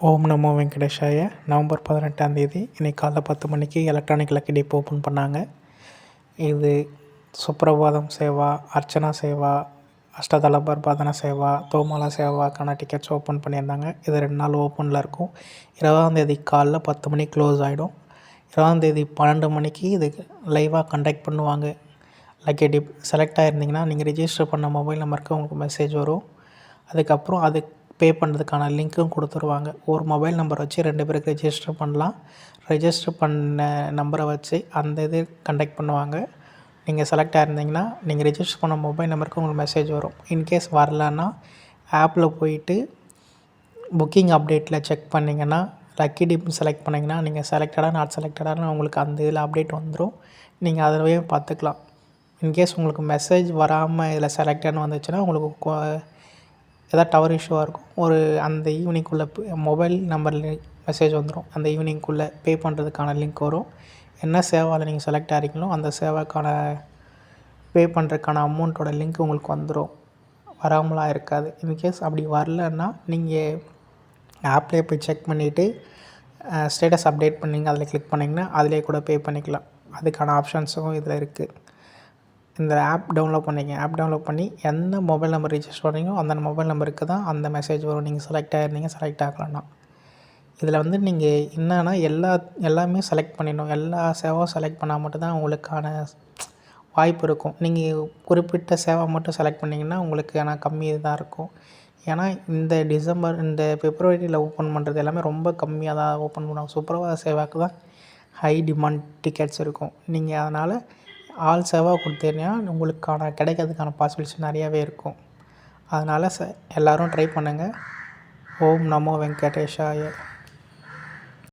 ஓம் நமோ வெங்கடேஷாய. நவம்பர் 18ஆம் தேதி இன்றைக்கி காலைல 10 மணிக்கு எலக்ட்ரானிக் லக்கி டிப் ஓப்பன் பண்ணாங்க. இது சுப்ரபாதம் சேவா, அர்ச்சனா சேவா, அஷ்டதள பர்பாதன சேவா, தோமாலா சேவாக்கான டிக்கெட்ஸ் ஓப்பன் பண்ணியிருந்தாங்க. இது 2 நாள் ஓப்பனில் இருக்கும். 20ஆம் தேதி காலைல 10 மணிக்கு க்ளோஸ் ஆகிடும். 20ஆம் தேதி 12 மணிக்கு இது லைவாக கண்டக்ட் பண்ணுவாங்க. லக்கி டிப் செலக்ட் ஆகிருந்தீங்கன்னா நீங்கள் ரிஜிஸ்டர் பண்ண மொபைல் நம்பருக்கு உங்களுக்கு மெசேஜ் வரும். அதுக்கப்புறம் அது பே பண்ணுறதுக்கான லிங்க்கும் கொடுத்துருவாங்க. ஒரு மொபைல் நம்பர் வச்சு 2 பேருக்கு ரெஜிஸ்டர் பண்ணலாம். ரெஜிஸ்டர் பண்ண நம்பரை வச்சு அந்த இது கண்டக்ட் பண்ணுவாங்க. நீங்கள் செலக்ட் ஆகிருந்தீங்கன்னா நீங்கள் ரெஜிஸ்டர் பண்ண மொபைல் நம்பருக்கு உங்களுக்கு மெசேஜ் வரும். இன்கேஸ் வரலன்னா ஆப்பில் போயிட்டு புக்கிங் அப்டேட்டில் செக் பண்ணிங்கன்னா லக்கி டிப் செலக்ட் பண்ணிங்கன்னா நீங்கள் செலக்டடாக நாட் செலக்டடான்னு உங்களுக்கு அந்த இதில் அப்டேட் வந்துடும். நீங்கள் அதிலவே பார்த்துக்கலாம். இன்கேஸ் உங்களுக்கு மெசேஜ் வராமல் இதில் செலக்டட்னு வந்துச்சுன்னா உங்களுக்கு ஏதாவது டவர் இஷ்யூவாக இருக்கும். அந்த ஈவினிங்குள்ளே மொபைல் நம்பரில் மெசேஜ் வந்துடும். அந்த ஈவினிங்குள்ளே பே பண்ணுறதுக்கான லிங்க் வரும். என்ன சேவாவில் நீங்கள் செலக்ட் ஆகிறீங்களோ அந்த சேவாக்கான பே பண்ணுறதுக்கான அமௌண்ட்டோட லிங்க் உங்களுக்கு வந்துடும். வராமலாம் இருக்காது. இன்கேஸ் அப்படி வரலன்னா நீங்கள் ஆப்லேயே போய் செக் பண்ணிவிட்டு ஸ்டேட்டஸ் அப்டேட் பண்ணிங்க அதில் கிளிக் பண்ணிங்கன்னா அதிலே கூட பே பண்ணிக்கலாம். அதுக்கான ஆப்ஷன்ஸும் இதில் இருக்குது. இந்த ஆப் டவுன்லோட் பண்ணிங்க. ஆப் டவுன்லோட் பண்ணி எந்த மொபைல் நம்பர் ரிஜிஸ்டர் பண்ணுறீங்களோ அந்த மொபைல் நம்பருக்கு தான் அந்த மெசேஜ் வரும். நீங்கள் செலக்ட் ஆகிருந்தீங்க, செலக்ட் ஆகலைன்னா. இதில் நீங்கள் என்னன்னா எல்லாமே செலக்ட் பண்ணிடணும். எல்லா சேவாவும் செலக்ட் பண்ணால் மட்டும்தான் உங்களுக்கான வாய்ப்பு இருக்கும். நீங்கள் குறிப்பிட்ட சேவை மட்டும் செலக்ட் பண்ணிங்கன்னா உங்களுக்கு ஆனால் கம்மி தான் இருக்கும். ஏன்னா இந்த பிப்ரவரியில் ஓப்பன் பண்ணுறது எல்லாமே ரொம்ப கம்மியாக தான் ஓப்பன் பண்ணுவாங்க. சுப்ரபாத சேவாக்கு தான் ஹை டிமாண்ட் டிக்கெட்ஸ் இருக்கும். நீங்கள் அதனால் ஆல் சேவா கொடுத்தீங்கன்னா உங்களுக்கான கிடைக்கிறதுக்கான பாசிபிலிட்டிஸ் நிறையாவே இருக்கும். அதனால் எல்லோரும் ட்ரை பண்ணுங்கள். ஓம் நமோ வெங்கடேஷாய.